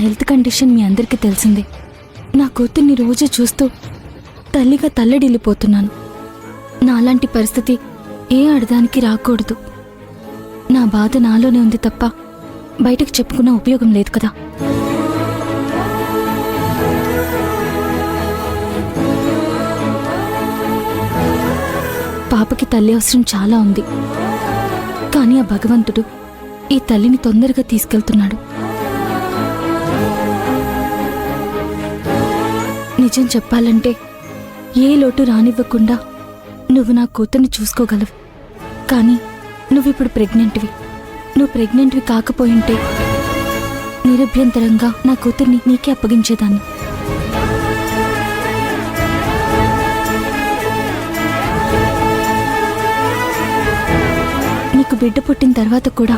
Health condition మీ అందరికీ తెలిసిందే. నా కూతుర్ని రోజు చూస్తూ తల్లిగా తల్లడిల్లిపోతున్నాను. నాలాంటి పరిస్థితి ఏ ఆడదానికి రాకూడదు. నా బాధ నాలోనే ఉంది తప్ప బయటకు చెప్పుకున్న ఉపయోగం లేదు కదా. పాపకి తల్లి అవసరం చాలా ఉంది. కానీ ఆ భగవంతుడు ఈ తల్లిని తొందరగా తీసుకెళ్తున్నాడు. నిజం చెప్పాలంటే ఏ లోటు రానివ్వకుండా నువ్వు నా కూతుర్ని చూసుకోగలవు. కానీ నువ్విప్పుడు ప్రెగ్నెంట్వి. నువ్వు ప్రెగ్నెంట్వి కాకపోయింటే నిరభ్యంతరంగా నా కూతుర్ని నీకే అప్పగించేదాన్ని. నీకు బిడ్డ పుట్టిన తర్వాత కూడా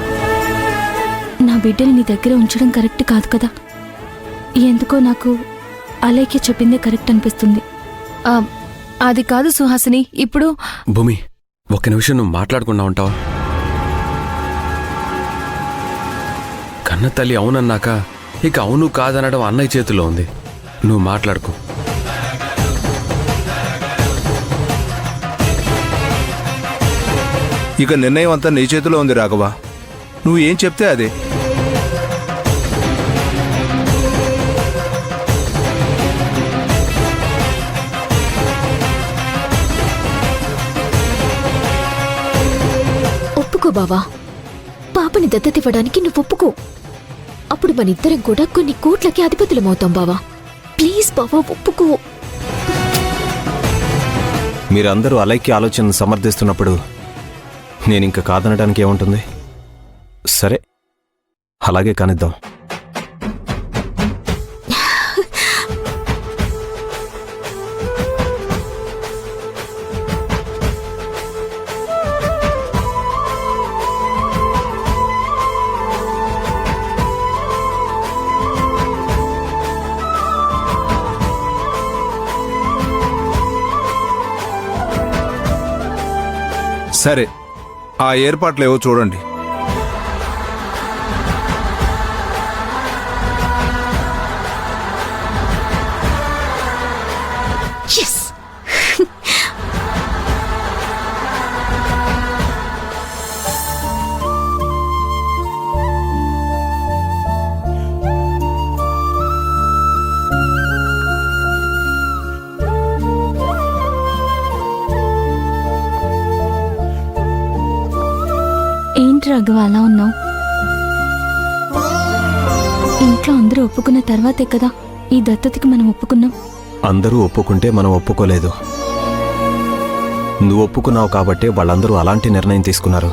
నా బిడ్డని నీ దగ్గర ఉంచడం కరెక్ట్ కాదు కదా. ఎందుకో నాకు అలైకే చెప్పిందే కరెక్ట్ అనిపిస్తుంది. అది కాదు సుహాసిని. ఇప్పుడు భూమి, ఒక్క నిమిషం నువ్వు మాట్లాడకుండా ఉంటావా? కన్న తల్లి అవునన్నాక ఇక అవును కాదనడం అన్నయ్య చేతిలో ఉంది. నువ్వు మాట్లాడుకో. ఇక నిర్ణయం అంతా నీ చేతిలో ఉంది రాఘవ. నువ్వు ఏం చెప్తే అదే. ఒప్పుకో బావా, పాపని దత్తతివ్వడానికి నువ్వు ఒప్పుకో. అప్పుడు మనిద్దరం కూడా కొన్ని కోట్లకి అధిపతులమవుతాం బావా. ప్లీజ్ బావా, ఒప్పుకో. మీరందరూ అలైక్య ఆలోచనను సమర్థిస్తున్నప్పుడు నేనింక కాదనడానికి ఏముంటుంది? సరే, అలాగే కానిద్దాం. సరే, ఆ ఏర్పాట్లు ఏవో చూడండి. ఏంటి రాఘవ అలా ఉన్నావు? ఇంట్లో అందరూ ఒప్పుకున్న తర్వాతే కదా ఈ దత్తతకి మనం ఒప్పుకున్నాం. అందరూ ఒప్పుకుంటే మనం ఒప్పుకోలేదు. నువ్వు ఒప్పుకున్నావు కాబట్టే వాళ్ళందరూ అలాంటి నిర్ణయం తీసుకున్నారు.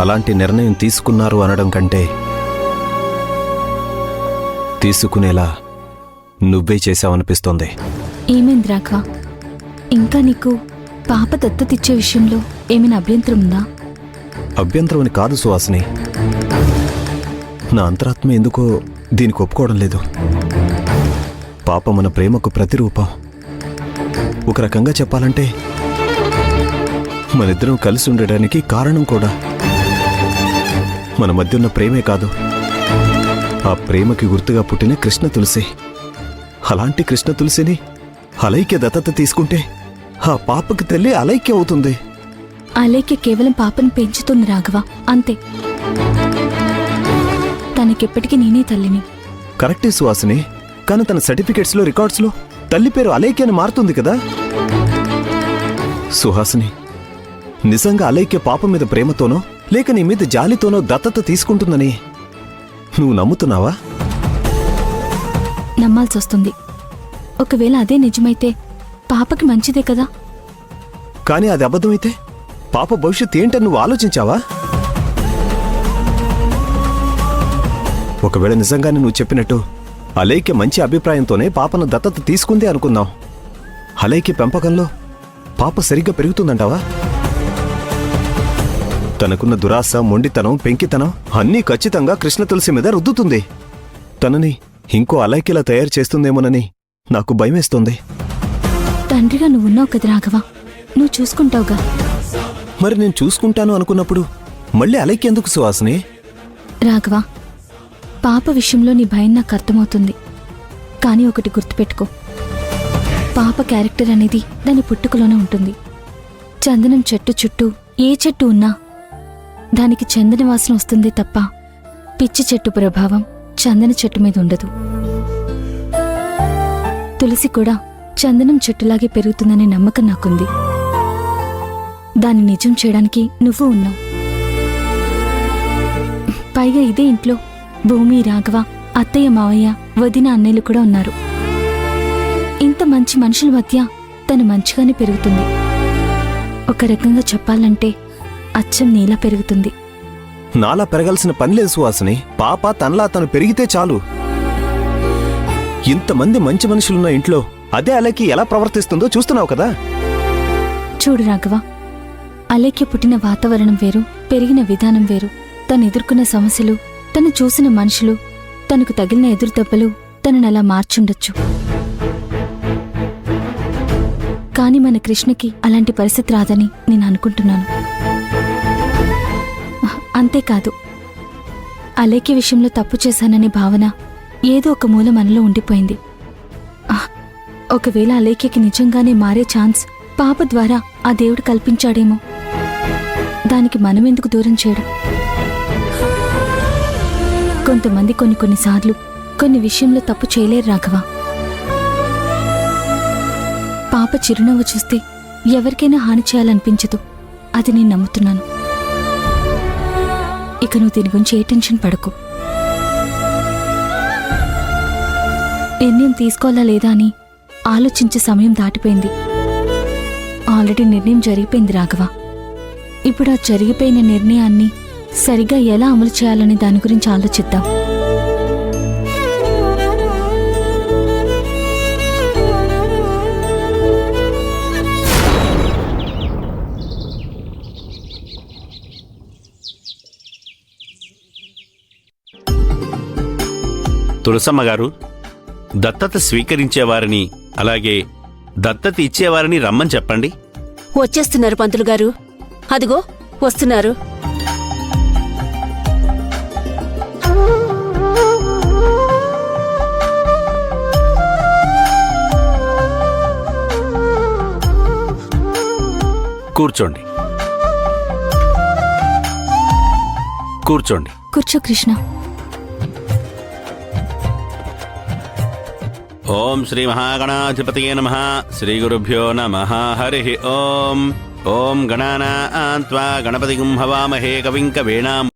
అలాంటి నిర్ణయం తీసుకున్నారు అనడం కంటే తీసుకునేలా నువ్వే చేశావనిపిస్తోంది. ఏమైంది రాఘవ? ఇంకా నీకు పాప దత్తతిచ్చే విషయంలో ఏమైనా అభ్యంతరం ఉందా? అభ్యంతరం అని కాదు సుహాసిని, నా అంతరాత్మ ఎందుకో దీనికి ఒప్పుకోవడం లేదు. పాప మన ప్రేమకు ప్రతిరూపం. ఒక రకంగా చెప్పాలంటే మనిద్దరం కలిసి ఉండడానికి కారణం కూడా. మన మధ్య ఉన్న ప్రేమే కాదు, ఆ ప్రేమకి గుర్తుగా పుట్టిన కృష్ణ తులసి. అలాంటి కృష్ణ తులసిని అలైక్య దత్తత తీసుకుంటే ఆ పాపకి తల్లి అలైక్య అవుతుంది. అలైక్య కేవలం పాపను పెంచుతుంది రాఘవ, అంతే. తనకెప్పటికీ నేనే తల్లిని. కరెక్టే సుహాసిని, కానీ తన సర్టిఫికెట్స్లో రికార్డ్స్లో తల్లి పేరు అలైక్య అని మారుతుంది కదా. సుహాసిని, నిజంగా అలైక్య పాప మీద ప్రేమతోనో లేక నీ మీద జాలితోనో దత్తత తీసుకుంటుందని నువ్వు నమ్ముతున్నావా? నమ్మాల్సొస్తుంది. ఒకవేళ అదే నిజమైతే పాపకి మంచిదే కదా. కానీ అది అబద్ధమైతే పాప భవిష్యత్ ఏంటని నువ్వు ఆలోచించావా? ఒకవేళ నిజంగానే నువ్వు చెప్పినట్టు అలైక్య మంచి అభిప్రాయంతోనే పాపను దత్తత తీసుకుంది అనుకుందాం. అలైక్య పెంపకంలో పాప సరిగ్గా పెరుగుతుందంటావా? తనకున్న దురాశ, మొండితనం, పెంకితనం అన్నీ ఖచ్చితంగా కృష్ణ తులసి మీద రుద్దుతుంది. తనని ఇంకో అలైక్యలా తయారు చేస్తుందేమోనని నాకు భయమేస్తోంది. తండ్రిగా నువ్వున్నావు కదా రాఘవ, నువ్వు చూసుకుంటావుగా. మరి నేను చూసుకుంటాను అనుకున్నప్పుడు మళ్ళీ అలైక్య ఎందుకు సుహాసిని? రాఘవ, పాప విషయంలో నీ భయం నాకు అర్థమవుతుంది. కానీ ఒకటి గుర్తుపెట్టుకో, పాప క్యారెక్టర్ అనేది దాని పుట్టుకలోనే ఉంటుంది. చందనం చెట్టు చుట్టూ ఏ చెట్టు ఉన్నా దానికి చందన వాసన వస్తుంది తప్ప పిచ్చి చెట్టు ప్రభావం చందన చెట్టు మీద ఉండదు. తులసి కూడా చందనం చెట్టులాగే పెరుగుతుందనే నమ్మకం నాకుంది. దాన్ని నిజం చేయడానికి నువ్వు ఉన్నావు. పైగా ఇదే ఇంట్లో భూమి, రాఘవ, అత్తయ్య, మావయ్య, వదిన, అన్నయ్యలు కూడా ఉన్నారు. ఇంత మంచి మనుషుల మధ్య తను మంచిగానే పెరుగుతుంది. ఒక రకంగా చెప్పాలంటే అచ్చం నీలా పెరుగుతుంది. నాలా పెరగాల్సిన పని లేదు సుహాసిని. పాప తనలా తను పెరిగితే చాలు. ఇంతమంది మంచి మనుషులున్న ఇంట్లో అదే అలకి ఎలా ప్రవర్తిస్తుందో చూస్తున్నావు కదా. చూడు రాఘవ, అలేఖ్య పుట్టిన వాతావరణం వేరు, పెరిగిన విధానం వేరు. తను ఎదుర్కొన్న సమస్యలు, తను చూసిన మనుషులు, తనకు తగిలిన ఎదురుదెబ్బలు తనను అలా మార్చుండొచ్చు. కాని మన కృష్ణకి అలాంటి పరిస్థితి రాదని నేను అనుకుంటున్నాను. అంతేకాదు, అలేఖ్య విషయంలో తప్పు చేశాననే భావన ఏదో ఒక మూల మనలో ఉండిపోయింది. ఒకవేళ అలేఖ్యకి నిజంగానే మారే ఛాన్స్ పాప ద్వారా ఆ దేవుడు కల్పించాడేమో. దానికి మనమెందుకు దూరం చేయడం? కొంతమంది కొన్నిసార్లు కొన్ని విషయంలో తప్పు చేయలేరు రాఘవ. పాప చిరునవ్వు చూస్తే ఎవరికైనా హాని చేయాలనిపించదు. అది నేను నమ్ముతున్నాను. ఇక నువ్వు దీని గురించి ఏ టెన్షన్ పడకు. నిర్ణయం తీసుకోవాలా లేదా అని ఆలోచించే సమయం దాటిపోయింది. ఆల్రెడీ నిర్ణయం జరిగిపోయింది రాఘవ. ఇప్పుడు ఆ జరిగిపోయిన నిర్ణయాన్ని సరిగా ఎలా అమలు చేయాలనే దాని గురించి ఆలోచిద్దాం. తులసమ్మ గారు, దత్తత స్వీకరించేవారిని అలాగే దత్తత ఇచ్చేవారిని రమ్మని చెప్పండి. వచ్చేస్తున్నారు పంతులు గారు. అదిగో వస్తున్నారు. కూర్చోండి, కూర్చోండి. కూర్చో కృష్ణ. ఓం శ్రీ మహాగణాధిపతయే నమః. శ్రీ గురుభ్యో నమః. హరి ఓం. ఓం గణానాన్త్వా గణపతిం హవామహే కవిం కవీనాం